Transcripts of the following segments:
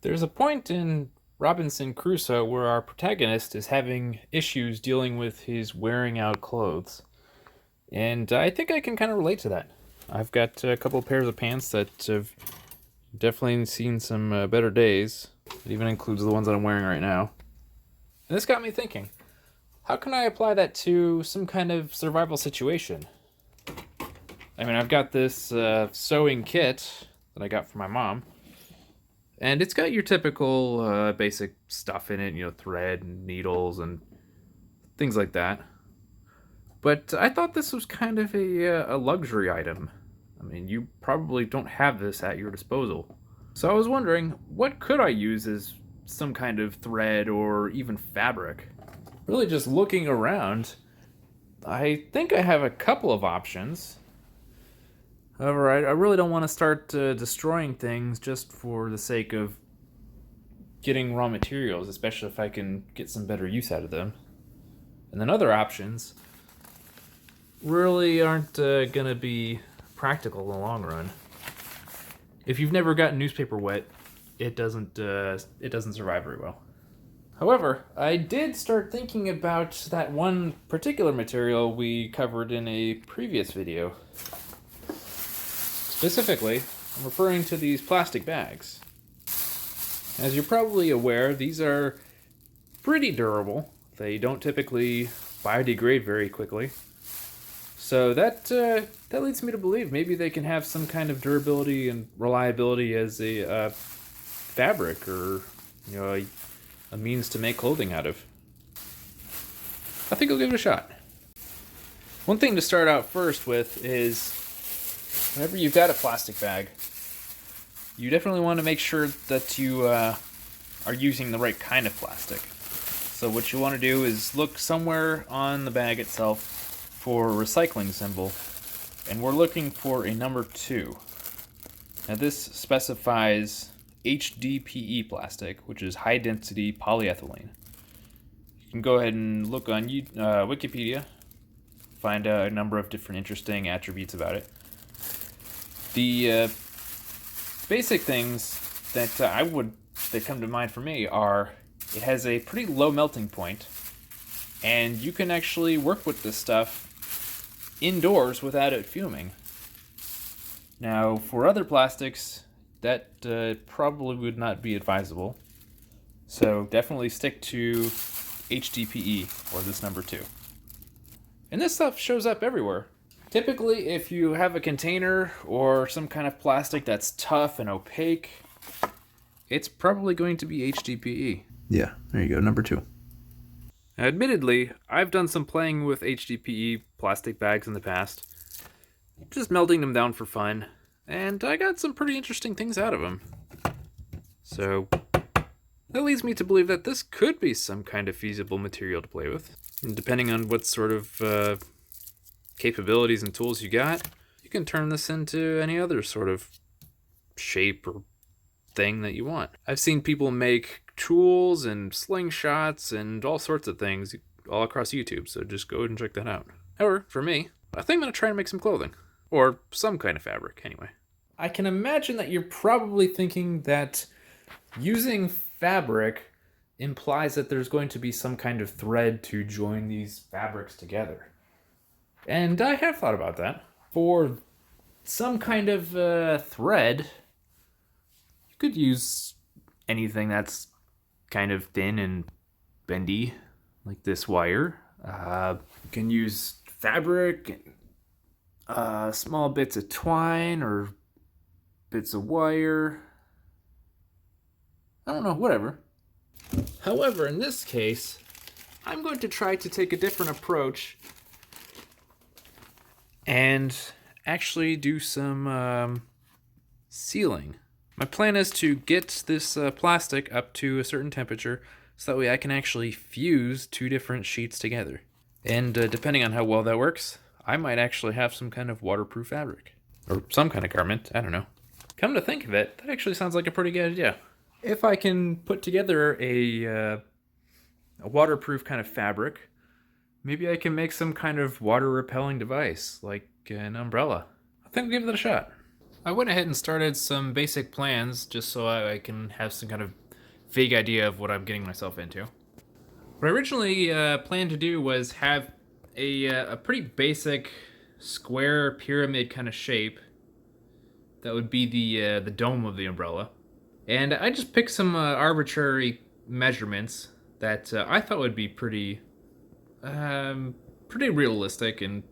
There's a point in Robinson Crusoe where our protagonist is having issues dealing with his wearing out clothes. And I think I can kind of relate to that. I've got a couple of pairs of pants that have definitely seen some better days. It even includes the ones that I'm wearing right now. And this got me thinking, how can I apply that to some kind of survival situation? I mean, I've got this sewing kit that I got from my mom. And it's got your typical basic stuff in it, thread and needles and things like that. But I thought this was kind of a luxury item. I mean, you probably don't have this at your disposal. So I was wondering, what could I use as some kind of thread or even fabric? Really just looking around, I think I have a couple of options. However, I really don't want to start destroying things just for the sake of getting raw materials, especially if I can get some better use out of them. And then other options really aren't going to be practical in the long run. If you've never gotten newspaper wet, it doesn't survive very well. However, I did start thinking about that one particular material we covered in a previous video. Specifically, I'm referring to these plastic bags. As you're probably aware, these are pretty durable. They don't typically biodegrade very quickly. So that leads me to believe maybe they can have some kind of durability and reliability as a fabric or a means to make clothing out of. I think I'll give it a shot. One thing to start out first with is whenever you've got a plastic bag, you definitely want to make sure that you are using the right kind of plastic. So what you want to do is look somewhere on the bag itself for a recycling symbol, and we're looking for a number 2. Now this specifies HDPE plastic, which is high density polyethylene. You can go ahead and look on Wikipedia, find a number of different interesting attributes about it. The basic things that that come to mind for me are it has a pretty low melting point, and you can actually work with this stuff indoors without it fuming. Now, for other plastics, that probably would not be advisable. So definitely stick to HDPE, or this number 2. And this stuff shows up everywhere. Typically, if you have a container or some kind of plastic that's tough and opaque, it's probably going to be HDPE. Yeah, there you go, number 2. Now, admittedly, I've done some playing with HDPE plastic bags in the past, just melting them down for fun, and I got some pretty interesting things out of them. So that leads me to believe that this could be some kind of feasible material to play with. And depending on what sort of capabilities and tools you got, you can turn this into any other sort of shape or thing that you want. I've seen people make tools and slingshots and all sorts of things all across YouTube, so just go ahead and check that out. However, for me, I think I'm going to try and make some clothing. Or some kind of fabric, anyway. I can imagine that you're probably thinking that using fabric implies that there's going to be some kind of thread to join these fabrics together. And I have thought about that. For some kind of thread, you could use anything that's kind of thin and bendy, like this wire. You can use fabric, small bits of twine or bits of wire. I don't know, whatever. However, in this case, I'm going to try to take a different approach and actually do some sealing. My plan is to get this plastic up to a certain temperature so that way I can actually fuse 2 different sheets together. And depending on how well that works, I might actually have some kind of waterproof fabric. Or some kind of garment, I don't know. Come to think of it, that actually sounds like a pretty good idea. If I can put together a waterproof kind of fabric, maybe I can make some kind of water repelling device, like an umbrella. I think I'll give it a shot. I went ahead and started some basic plans just so I can have some kind of vague idea of what I'm getting myself into. What I originally planned to do was have a pretty basic square pyramid kind of shape that would be the dome of the umbrella. And I just picked some arbitrary measurements that I thought would be pretty realistic and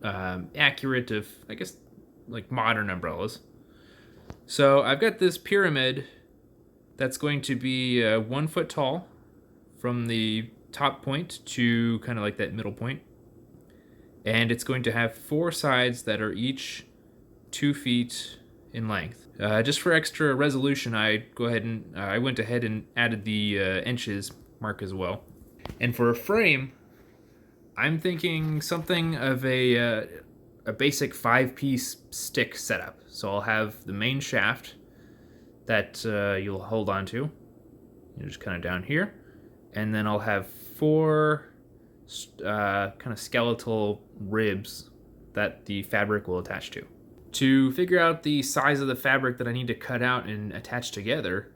accurate of, I guess, like modern umbrellas. So I've got this pyramid that's going to be 1 foot tall from the top point to kind of like that middle point. And it's going to have 4 sides that are each 2 feet in length. Just for extra resolution, I went ahead and added the inches mark as well. And for a frame, I'm thinking something of a basic 5-piece stick setup. So I'll have the main shaft that you'll hold on to, just kind of down here, and then I'll have 4 kind of skeletal ribs that the fabric will attach to. To figure out the size of the fabric that I need to cut out and attach together,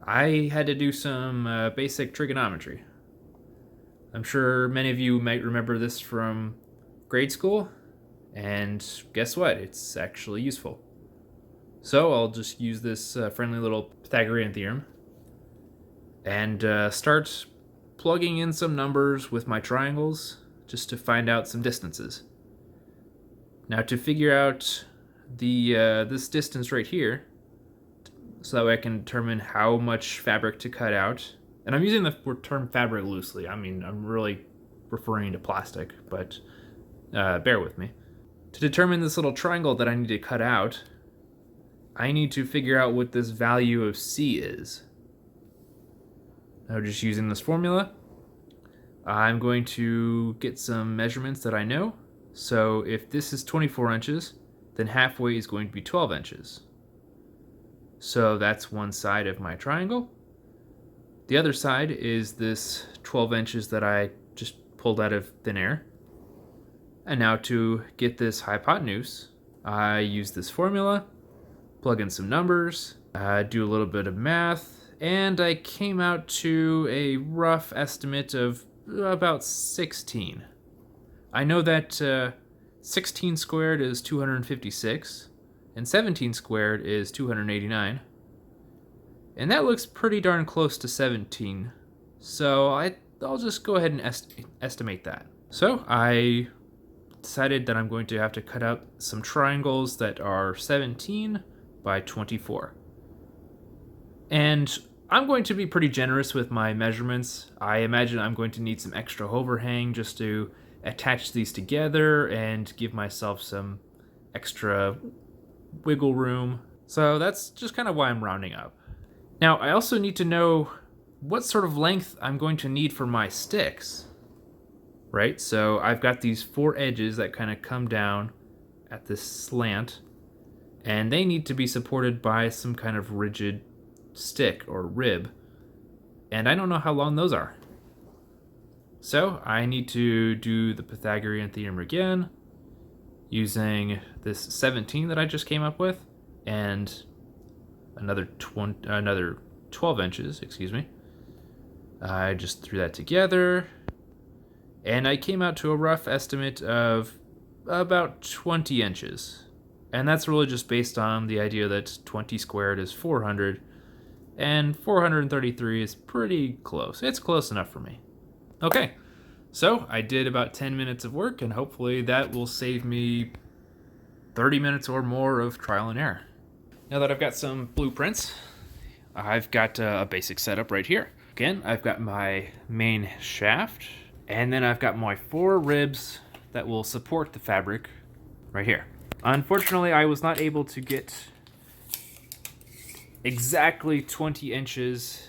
I had to do some basic trigonometry. I'm sure many of you might remember this from grade school, and guess what? It's actually useful. So I'll just use this friendly little Pythagorean theorem and start plugging in some numbers with my triangles just to find out some distances. Now to figure out this distance right here, so that way I can determine how much fabric to cut out. And I'm using the term fabric loosely. I mean, I'm really referring to plastic, but bear with me. To determine this little triangle that I need to cut out, I need to figure out what this value of C is. Now, just using this formula, I'm going to get some measurements that I know. So if this is 24 inches, then halfway is going to be 12 inches. So that's one side of my triangle. The other side is this 12 inches that I just pulled out of thin air. And now to get this hypotenuse, I use this formula, plug in some numbers, do a little bit of math, and I came out to a rough estimate of about 16. I know that 16 squared is 256, and 17 squared is 289. And that looks pretty darn close to 17, so I'll just go ahead and estimate that. So I decided that I'm going to have to cut out some triangles that are 17 by 24. And I'm going to be pretty generous with my measurements. I imagine I'm going to need some extra overhang just to attach these together and give myself some extra wiggle room. So that's just kind of why I'm rounding up. Now, I also need to know what sort of length I'm going to need for my sticks. Right? So I've got these 4 edges that kind of come down at this slant, and they need to be supported by some kind of rigid stick or rib, and I don't know how long those are. So I need to do the Pythagorean theorem again, using this 17 that I just came up with, and another 12 inches, excuse me. I just threw that together, and I came out to a rough estimate of about 20 inches. And that's really just based on the idea that 20 squared is 400, and 433 is pretty close. It's close enough for me. Okay, so I did about 10 minutes of work, and hopefully that will save me 30 minutes or more of trial and error. Now that I've got some blueprints, I've got a basic setup right here. Again, I've got my main shaft, and then I've got my 4 ribs that will support the fabric right here. Unfortunately, I was not able to get exactly 20 inches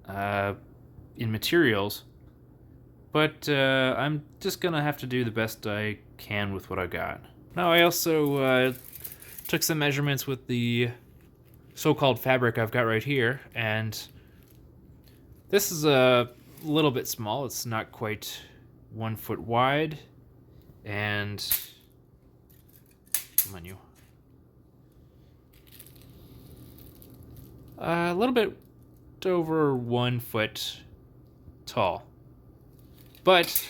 in materials, but I'm just gonna have to do the best I can with what I got. Now, I also took some measurements with the so-called fabric I've got right here, and this is a little bit small. It's not quite 1 foot wide, and come on, you. a little bit over 1 foot tall. But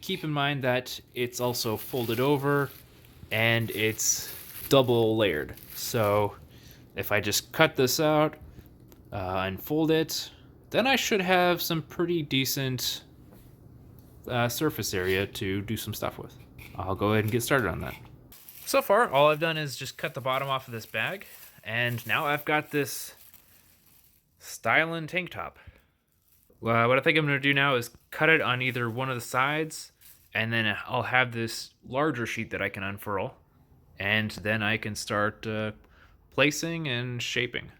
keep in mind that it's also folded over and it's double layered. So if I just cut this out and fold it, then I should have some pretty decent surface area to do some stuff with. I'll go ahead and get started on that. So far, all I've done is just cut the bottom off of this bag, and now I've got this stylin' tank top. What I think I'm going to do now is cut it on either one of the sides, and then I'll have this larger sheet that I can unfurl, and then I can start placing and shaping.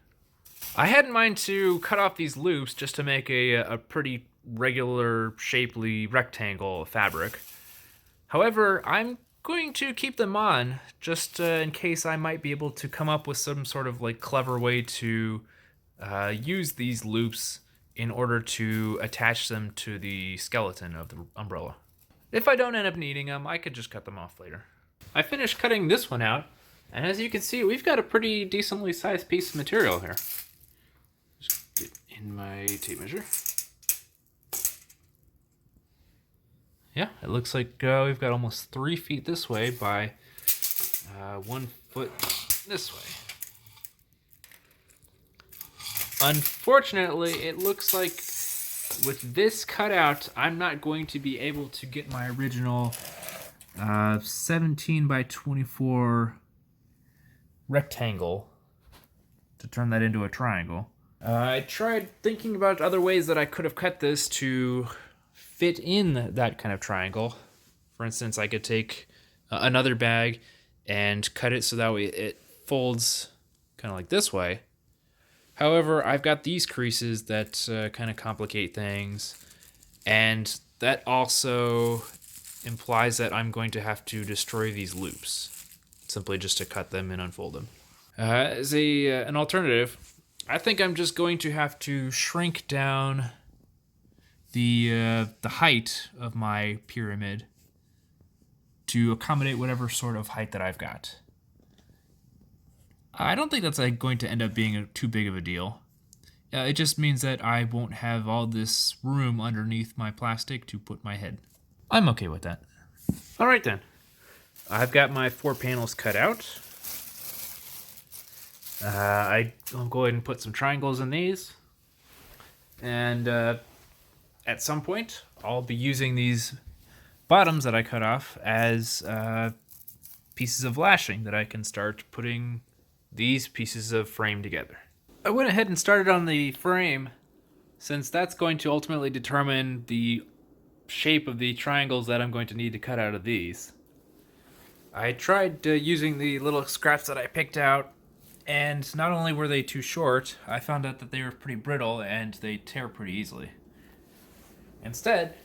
I had in mind to cut off these loops just to make a pretty regular, shapely rectangle of fabric. However, I'm going to keep them on just in case I might be able to come up with some sort of like clever way to use these loops in order to attach them to the skeleton of the umbrella. If I don't end up needing them, I could just cut them off later. I finished cutting this one out, and as you can see, we've got a pretty decently sized piece of material here. Just get in my tape measure. Yeah, it looks like we've got almost 3 feet this way by 1 foot this way. Unfortunately, it looks like with this cutout, I'm not going to be able to get my original 17 by 24 rectangle to turn that into a triangle. I tried thinking about other ways that I could have cut this to fit in that kind of triangle. For instance, I could take another bag and cut it so that way it folds kind of like this way. However, I've got these creases that kind of complicate things, and that also implies that I'm going to have to destroy these loops, simply just to cut them and unfold them. As an alternative, I think I'm just going to have to shrink down the height of my pyramid to accommodate whatever sort of height that I've got. I don't think that's going to end up being too big of a deal. It just means that I won't have all this room underneath my plastic to put my head. I'm okay with that. All right then. I've got my 4 panels cut out. I'll go ahead and put some triangles in these. And at some point, I'll be using these bottoms that I cut off as pieces of lashing that I can start putting these pieces of frame together. I went ahead and started on the frame since that's going to ultimately determine the shape of the triangles that I'm going to need to cut out of these. I tried using the little scraps that I picked out, and not only were they too short, I found out that they were pretty brittle and they tear pretty easily. Instead,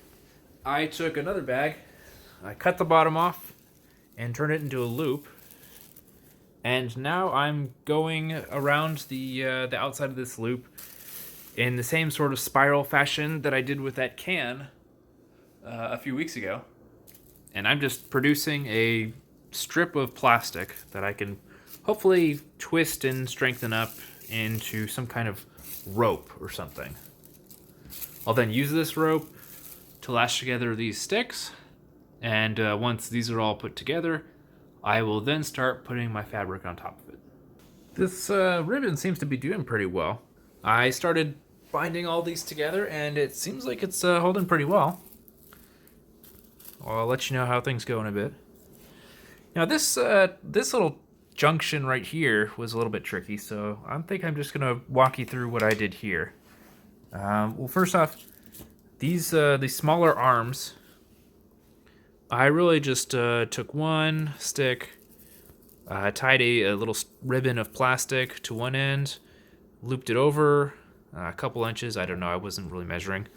I took another bag, I cut the bottom off and turned it into a loop. And now I'm going around the outside of this loop in the same sort of spiral fashion that I did with that can a few weeks ago. And I'm just producing a strip of plastic that I can hopefully twist and strengthen up into some kind of rope or something. I'll then use this rope to lash together these sticks, and once these are all put together, I will then start putting my fabric on top of it. This ribbon seems to be doing pretty well. I started binding all these together, and it seems like it's holding pretty well. I'll let you know how things go in a bit. Now this little junction right here was a little bit tricky, so I think I'm just gonna walk you through what I did here. Well, first off, these smaller arms, I really just took one stick, tied a little ribbon of plastic to one end, looped it over a couple inches, I don't know, I wasn't really measuring,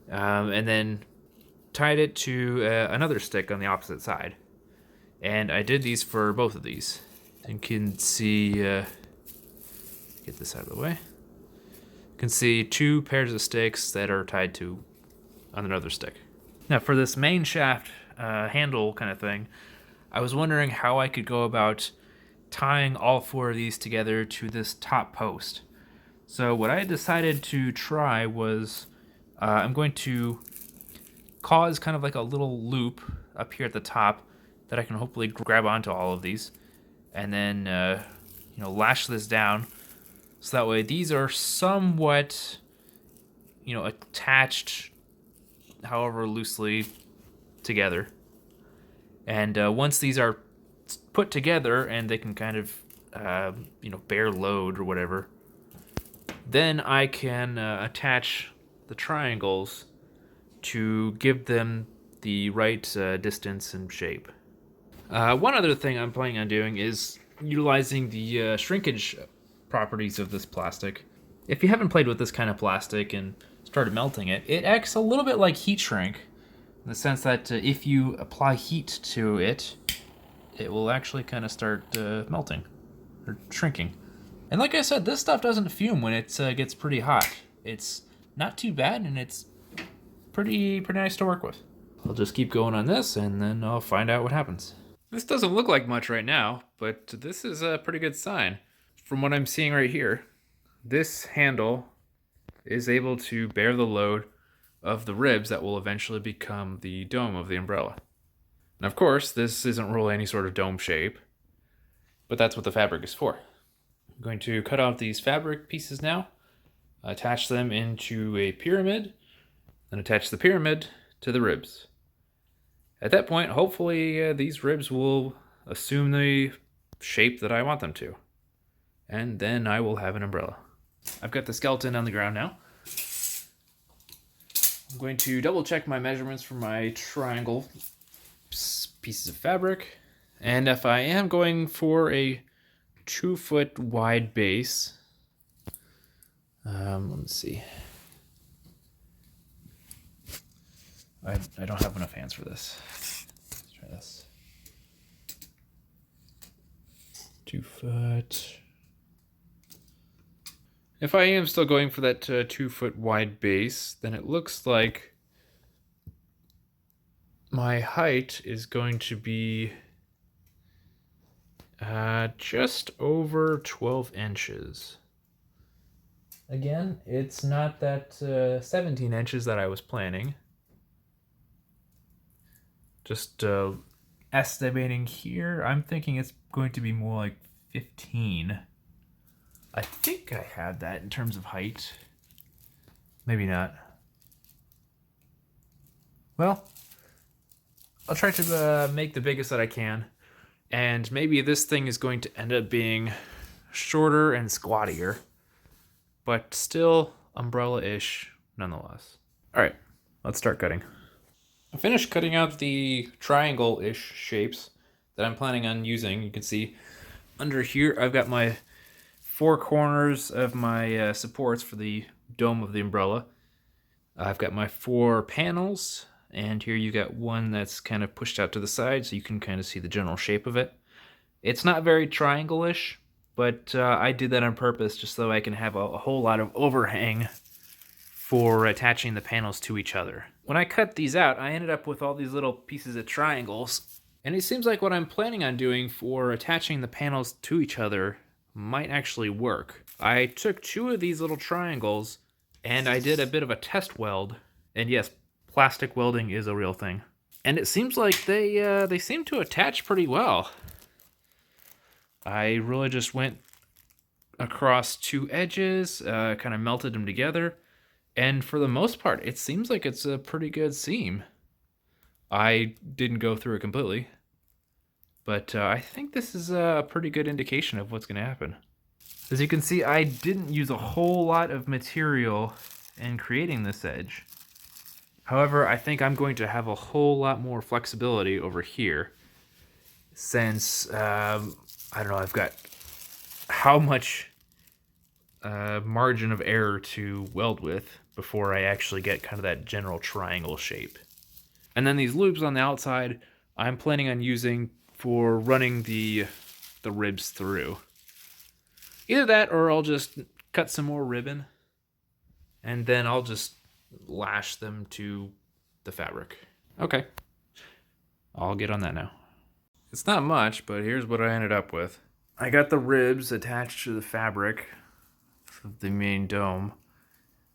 and then tied it to another stick on the opposite side. And I did these for both of these. You can see, get this out of the way. You can see 2 pairs of sticks that are tied to on another stick. Now for this main shaft handle kind of thing, I was wondering how I could go about tying all 4 of these together to this top post. So what I decided to try was I'm going to cause kind of like a little loop up here at the top that I can hopefully grab onto all of these, and then lash this down so that way these are somewhat attached, however loosely, together. And once these are put together and they can kind of bear load or whatever, then I can attach the triangles to give them the right distance and shape. One other thing I'm planning on doing is utilizing the shrinkage properties of this plastic. If you haven't played with this kind of plastic and started melting it, it acts a little bit like heat shrink, in the sense that if you apply heat to it, it will actually kind of start melting or shrinking. And like I said, this stuff doesn't fume when it gets pretty hot. It's not too bad, and it's pretty nice to work with. I'll just keep going on this, and then I'll find out what happens. This doesn't look like much right now, but this is a pretty good sign. From what I'm seeing right here, this handle is able to bear the load of the ribs that will eventually become the dome of the umbrella. And of course, this isn't really any sort of dome shape, but that's what the fabric is for. I'm going to cut off these fabric pieces now, attach them into a pyramid, and attach the pyramid to the ribs. At that point, hopefully these ribs will assume the shape that I want them to. And then I will have an umbrella. I've got the skeleton on the ground now. I'm going to double check my measurements for my triangle pieces of fabric. And if I am going for a 2 foot wide base, let's see. I don't have enough hands for this. Let's try this. 2 foot. If I am still going for that 2 foot wide base, then it looks like my height is going to be just over 12 inches. Again, it's not that 17 inches that I was planning. Just estimating here, I'm thinking it's going to be more like 15. I think I had that in terms of height. Maybe not. Well, I'll try to make the biggest that I can. And maybe this thing is going to end up being shorter and squattier, but still umbrella-ish nonetheless. All right, let's start cutting. I finished cutting out the triangle-ish shapes that I'm planning on using. You can see under here I've got my 4 corners of my supports for the dome of the umbrella. I've got my 4 panels, and here you got one that's kind of pushed out to the side so you can kind of see the general shape of it. It's not very triangle-ish, but I did that on purpose just so I can have a whole lot of overhang for attaching the panels to each other. When I cut these out, I ended up with all these little pieces of triangles, and it seems like what I'm planning on doing for attaching the panels to each other might actually work. I took 2 of these little triangles and I did a bit of a test weld, and yes, plastic welding is a real thing. And it seems like they seem to attach pretty well. I really just went across 2 edges, kind of melted them together, and for the most part, it seems like it's a pretty good seam. I didn't go through it completely, but I think this is a pretty good indication of what's going to happen. As you can see, I didn't use a whole lot of material in creating this edge. However, I think I'm going to have a whole lot more flexibility over here, since, I don't know, I've got how much margin of error to weld with before I actually get kind of that general triangle shape. And then these loops on the outside, I'm planning on using for running the ribs through. Either that, or I'll just cut some more ribbon, and then I'll just lash them to the fabric. Okay, I'll get on that now. It's not much, but here's what I ended up with. I got the ribs attached to the fabric of the main dome.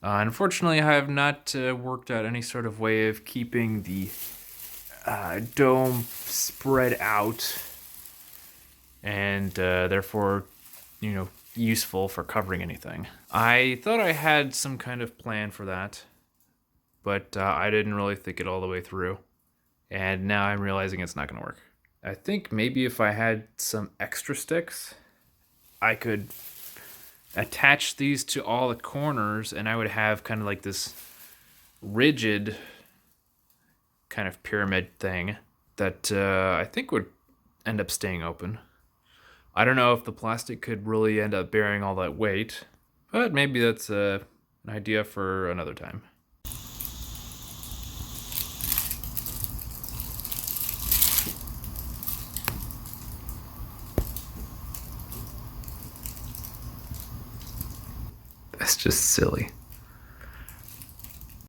Unfortunately, I have not worked out any sort of way of keeping the dome spread out and therefore, useful for covering anything. I thought I had some kind of plan for that, but I didn't really think it all the way through. And now I'm realizing it's not going to work. I think maybe if I had some extra sticks, I could attach these to all the corners and I would have kind of like this rigid kind of pyramid thing that I think would end up staying open. I don't know if the plastic could really end up bearing all that weight, but maybe that's an idea for another time. That's just silly.